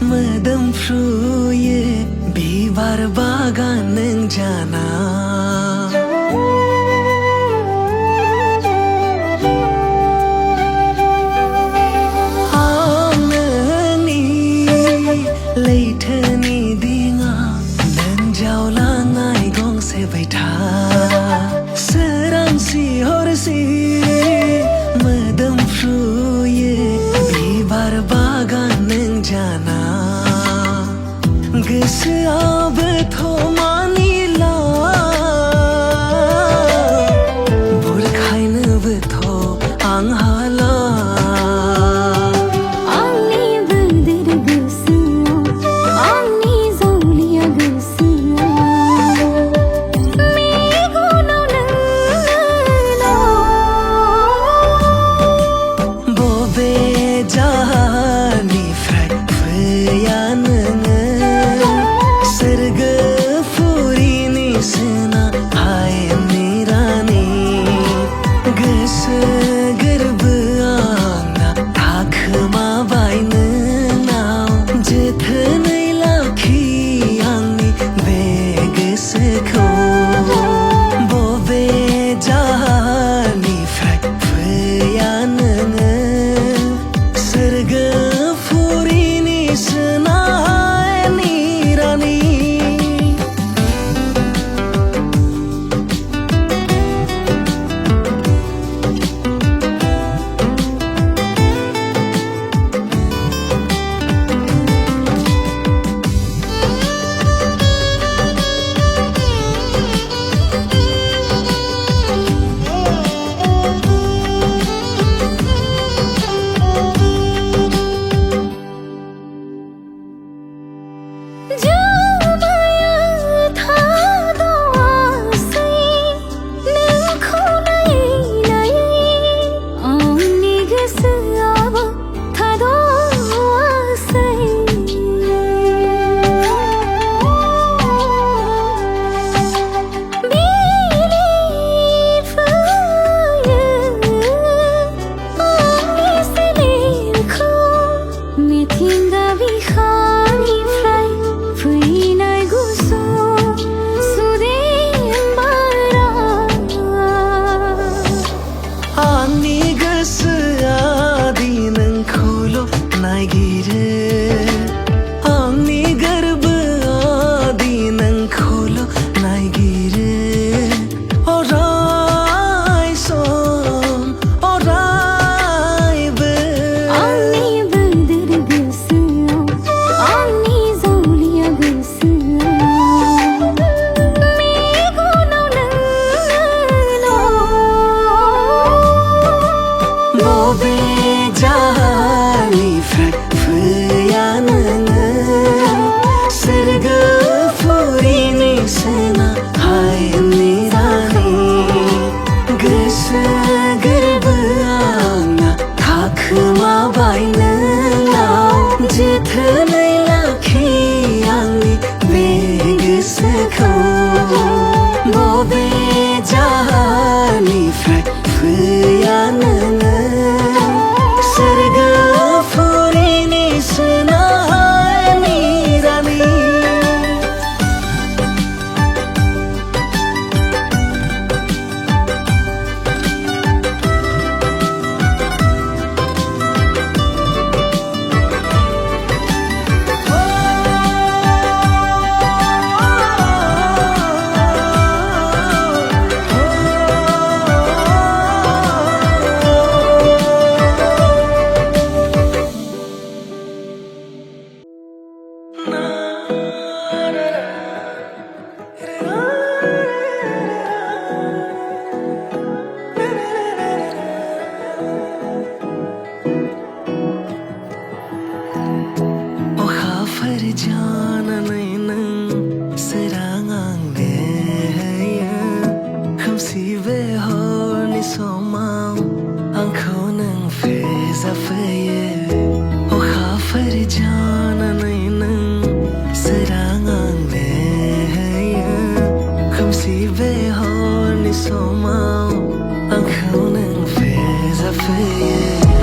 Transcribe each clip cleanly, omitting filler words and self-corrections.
मोदोमफ्रुयो बिबार बागान नों जाना लैथोनि दिङा नों जावलांनाय गंसे बैथा सोरांसि हरसि मोदोमफ्रुयो बिबार बागान नों जाना गोसोआबोथ' मानिला बुरखायनोबोथ' आं हाला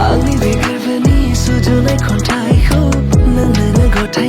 आंनि बे गोरबोनि सुजुनाय खन्थाइखौ नोंनो गथाय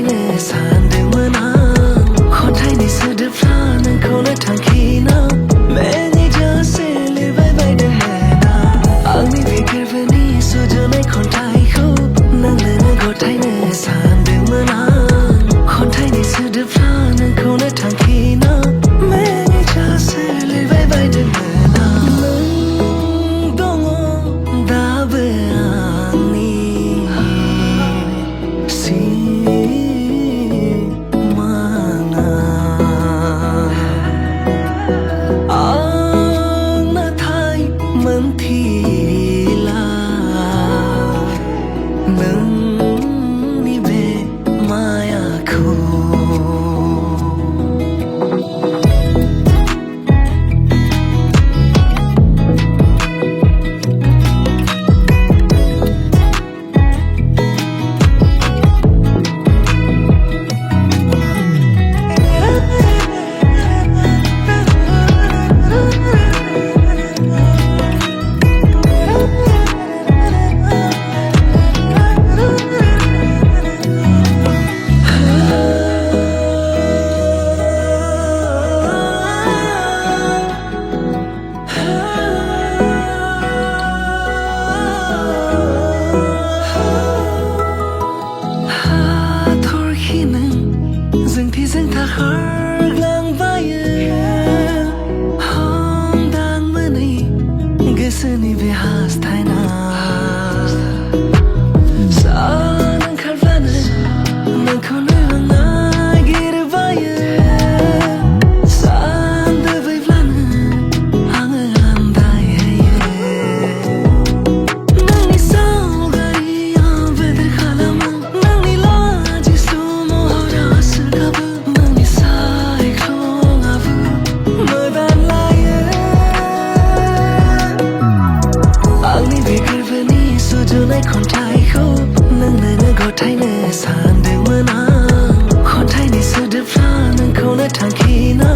नोंखौनो थांखिना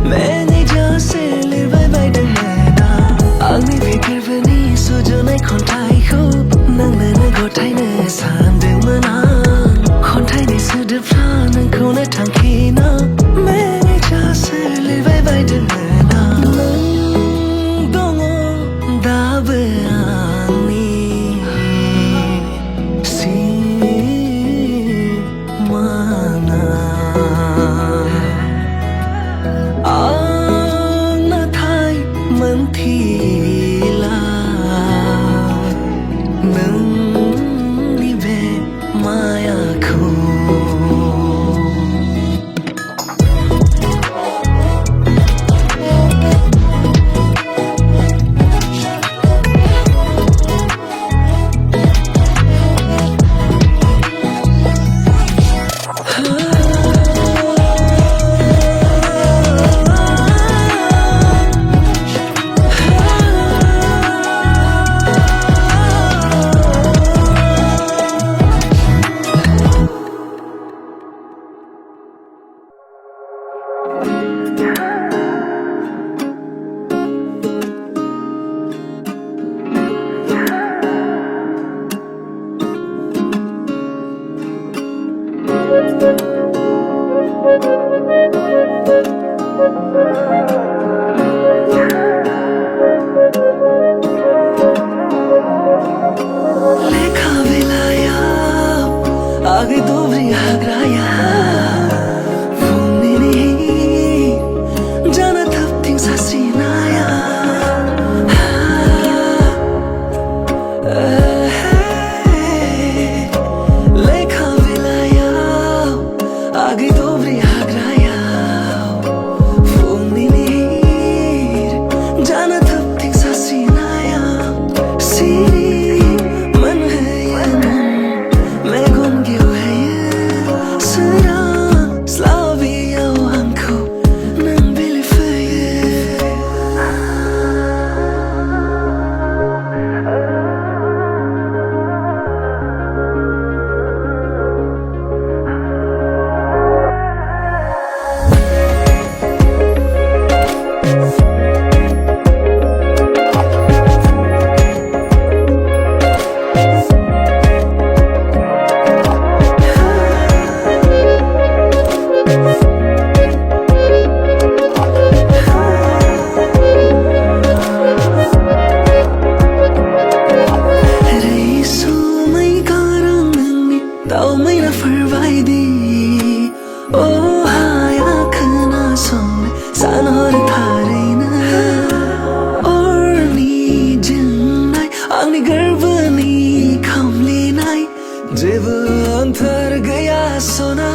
मेङै जासे लिरबाय बायदोंमोना आंनि फिकिरफोरनि सुजुनाय खन्थाइखौ नोंनो गथायनो सानदोंमोन आं खन्थाइनि सोदोबफ्रा नोंखौनो थांखिना मेङै जासे लिरबाय बायदोंमोन आं नों दङ दाबो आंनि आं नाथाय मोनथिला नोंनि बे मायाखौ लेखा बेलायाव आगै दब्रि हाग्राया फुंनि जाना थाबथिं सासिनाया लेखा बेलायाव आगै दब्रि हाग्रायाव फुंनि जाना थाबथिं सासिनाया सिरि आंनि गोरबोनि खामलिनाय जेबो अन्थोर गैया सना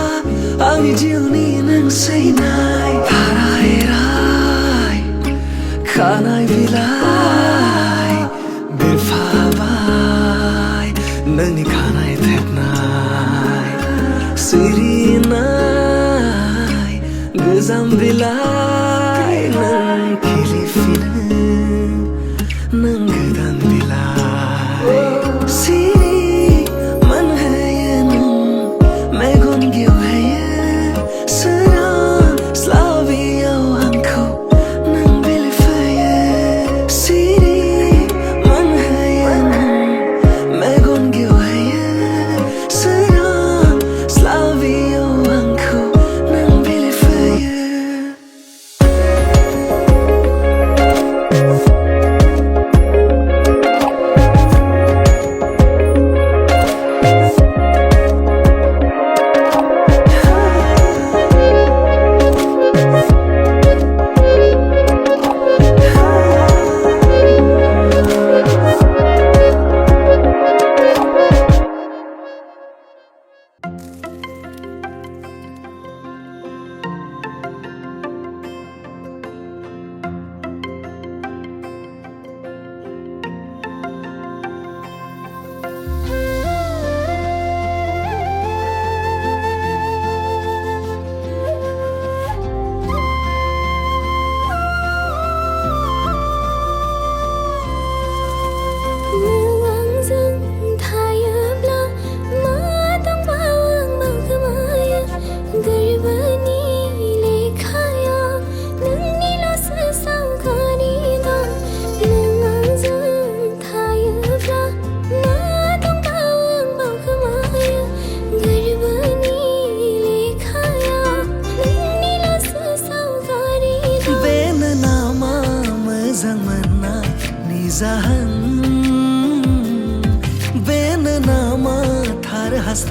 आंनि जिउनि नोंसैनाय हाराय राय खानाय बिलाइ बिरफाबाय नोंनि खानाय थेबनाय सिरिनाय गोजाम बिलाइ नों खिलिफिनो नों गोदान बिलाइ सिरि मोनहोयो नों मेगन गेवहोयो सोरां स्लाबियाव आंखौ नों बिलिफोयो सिरि मोनहोयो नों मेगन गेवहोयो सोरां स्लाबियाव आंखौ नों बिलिफोयो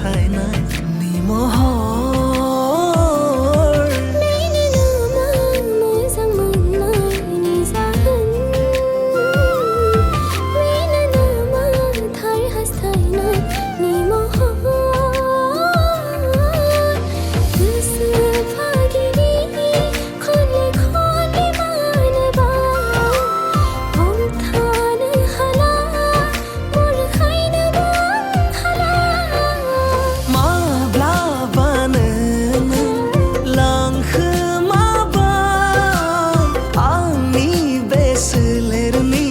हास्थायनाय नि महर बेनो नामा मोजां मोननायनि जाहोन बेनो नामा थार हास्थायनायनि महर गोसो फागिरि खनले खनले मानोबा हमथानो हाला बरखायनोबो हाला माब्लाबानो नों लांखोमाबाय आंनि बे सोलेरनि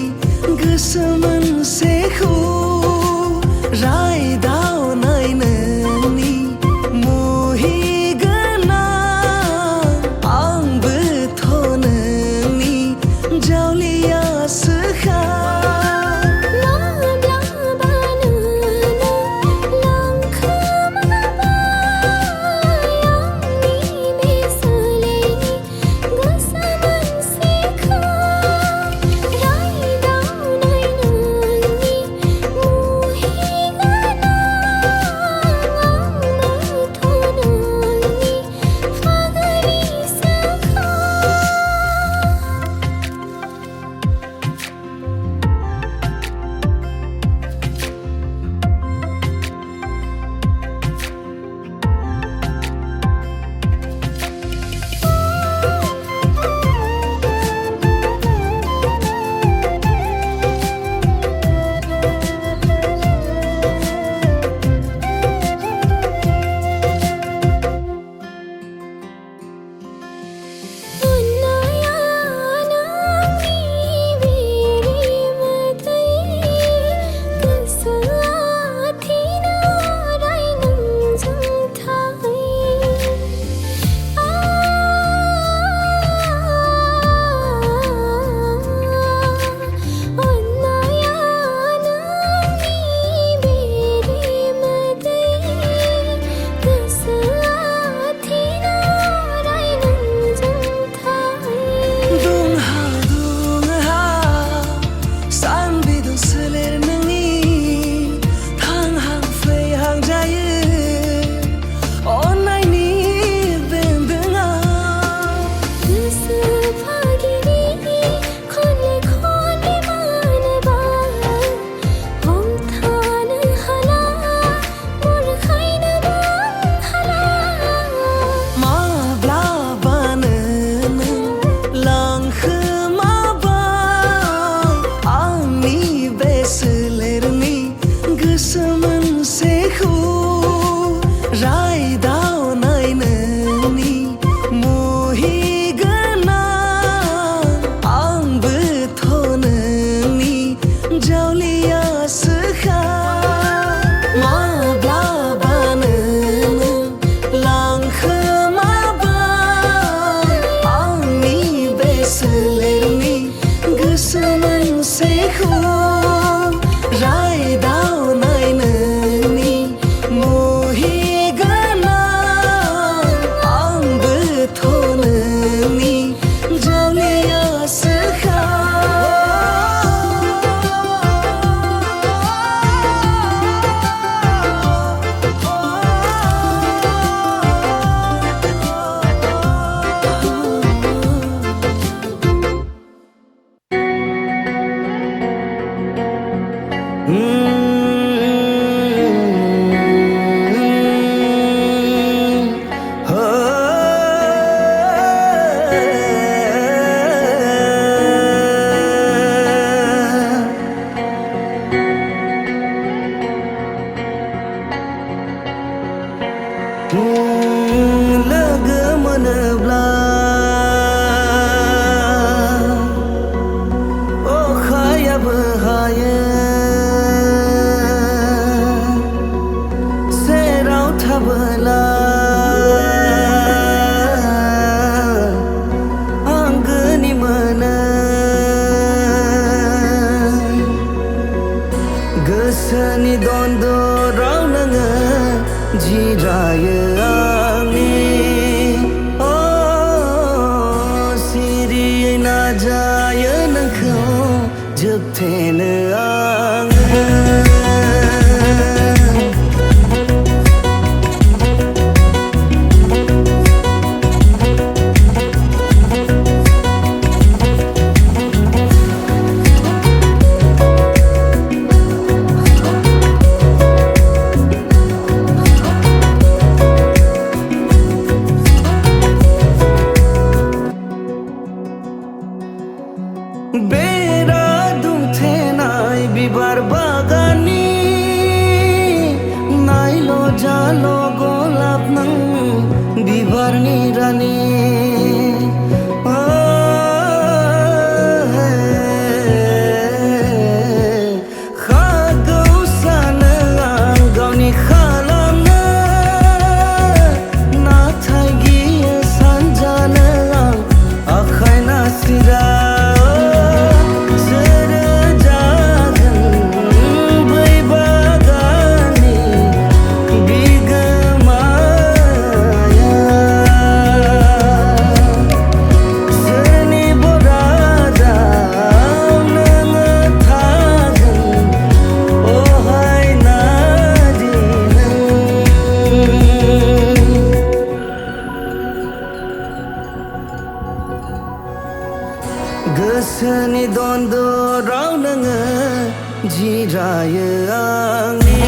गोसो मोनसेखौ रायदावनाय नोंनि मुहिगोनां आंबोथ' नोंनि जावलियासोखा माब्लाबानो नों लांखोमाबाय आंनि बे सोलेरनि गोसो मोनसेखौ रायदावनाय नोंनि मुहिगोनां आंबोथ' नोंनि फाग्लिसोखा अन्नाया नोंनि बेरेमोदै गोसोआ थिनाराय नोंजों थाहै अन्नाया नोंनि बेरेमोदै गोसोआ थिनाराय नोंजों थाहै दुंहाव दुंहाव सानबिदुं सोलेर नोंनि थांहां फैहां जायो अननायनि बेन्दोंआव गोसो फागिरि खनले खनले मानोबा हमथानो हाला बरखायनोबो हाला माब्लाबानो नों लांखोमाबाय आंनि बे सोलेरनि गोसो मोनसेखौ रायदावनाय नोंनि मुहिगोनां आंबोथ' नोंनि जावलियासोखा माब्लाबानो नों लांखोमाबाय आंनि बे सोलेरनि गोसो मोनसेखौ रायदावनाय नोंनि मुहिगोनां आंबोथ' नोंनि जावलियासोखा लोगो मोनोब्ला अखायाबो हायो सेराव थाबोला आंगोनि मोनो गोसोनि दन्दराव नोङो जिरायो आंनि सिरियै नाजायो नोंखौ जोबथेनो आङो दन्दराव नोङो जिरायो आंनि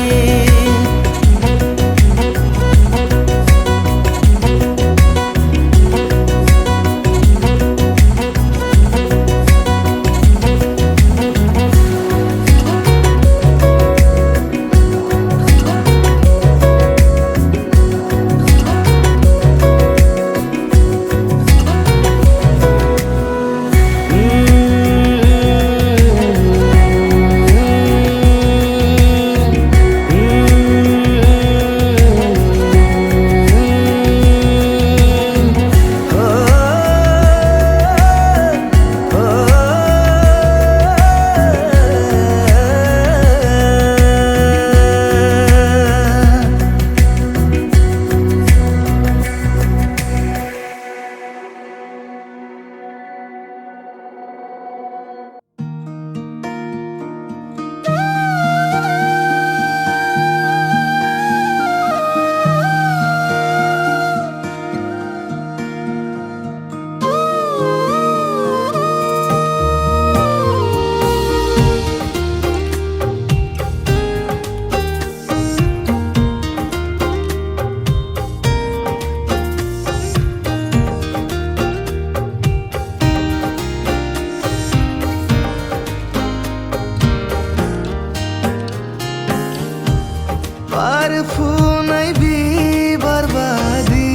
बारफुनाय बिबार बादि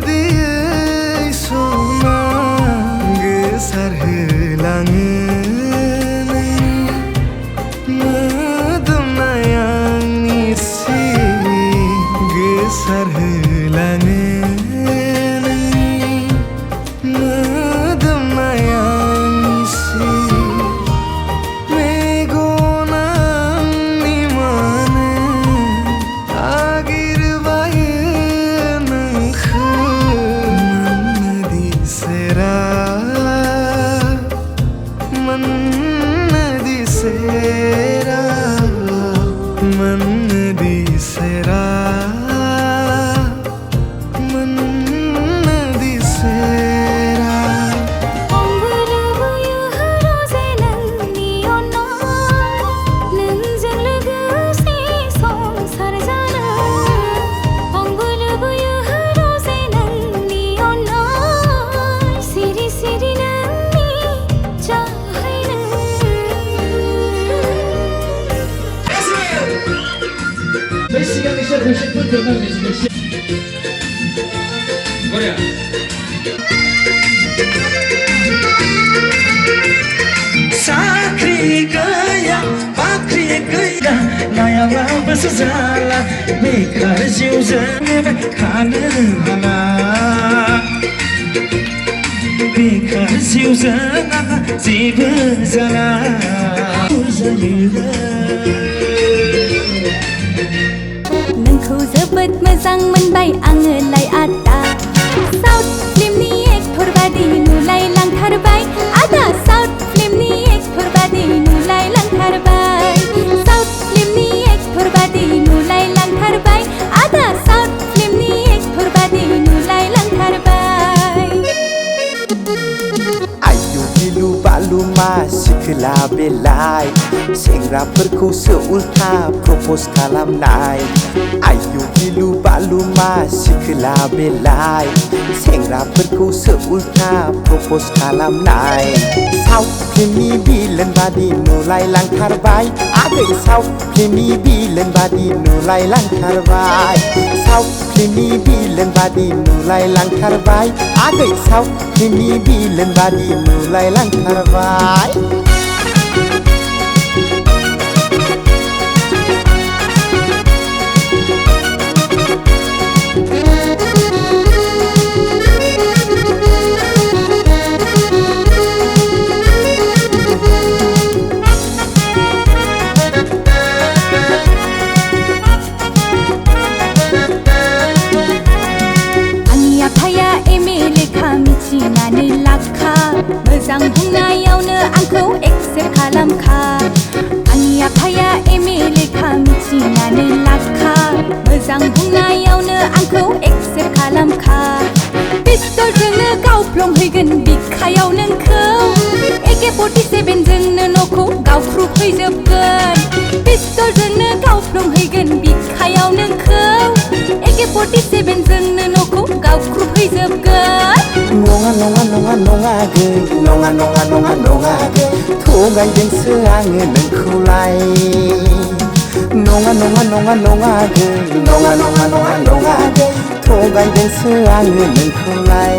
दियै सना गोसारहोलाङो मोदोमनाय आंनि सिं गोसारहोलाङो मोदोमनाय आंनि सिं साख्रि गैया बाख्रि गैया नायाबाबोसो जाला बेखार जिउजों खानो हाला बेखार जिउजों आंहा जेबो जाला नोंखौ जोबोद मोजां मोनबाय आङोलाय आदा साउथ फिल्मनि एक्टर बादि नुलायलांथारबाय आदा साउथ फिल्मनि एक्टर बादि नुलायलांथारबाय साउथ फिल्मनि एक्टर बादि नुलायलांथारबाय आदा साउथ फिल्मनि एक्टर बादि नुलायलांथारबाय आयु गिलु बालु मा सिखोला बेलाय सेंग्राफोरखौसो उल्था प्रप'ज खालामनाय आयु गिलु बालु मा सिखोला बेलाय सेंग्राफोरखौसो उल्था प्रप'ज खालामनाय साउथ फिल्मनि बिलेन बादि नुलायलांथारबाय आगै साउथ फिल्मनि बिलेन बादि नुलायलांथारबाय साउथ फिल्मनि बिलेन बादि नुलायलांथारबाय आगै साउथ फिल्मनि बिलेन बादि नुलायलांथारबाय मोजां बुंनायावनो आंखौ एक्सेप्ट खालामखा आंनि आफाया एमए लेखा मिथिनानै लाखा मोजां बुंनायावनो आंखौ एक्सेप्ट खालामखा पिस्तलजोंनो गावफ्लंहैगोन बिखायाव नोंखौ AK-47 जोंनो न'खौ गावख्रुबहैजोबगोन पिस्तलजोंनो गावफ्लंहैगोन बिखायाव नोंखौ AK-47 जोंनो न'खौ गावख्रुबहैजोबगोन नङा नङा नङा नङा गै नङा नङा नङा नङा गै थगायदोंसो आङो नोंखौलाय नङा नङा नङा नङा गै नङा नङा नङा नङा गै थगायदोंसो आङो नोंखौलाय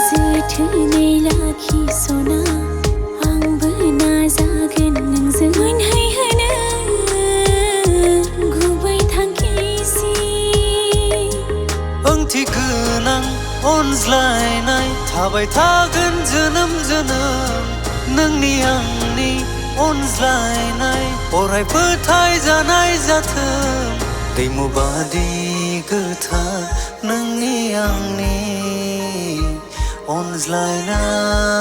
जोथोनै लाखि सना आंबो नाजागोन नोंजों मोनहैहोनो गुबै थांखिसिम ओंथि गोनां अनज्लायनाय थाबाय थागोन जोनोम जोनोम नोंनि आंनि अनज्लायनाय अराय फोथायजानाय जाथों दैमु बादि गोथार नोंनि आंनि अनज्लायनाय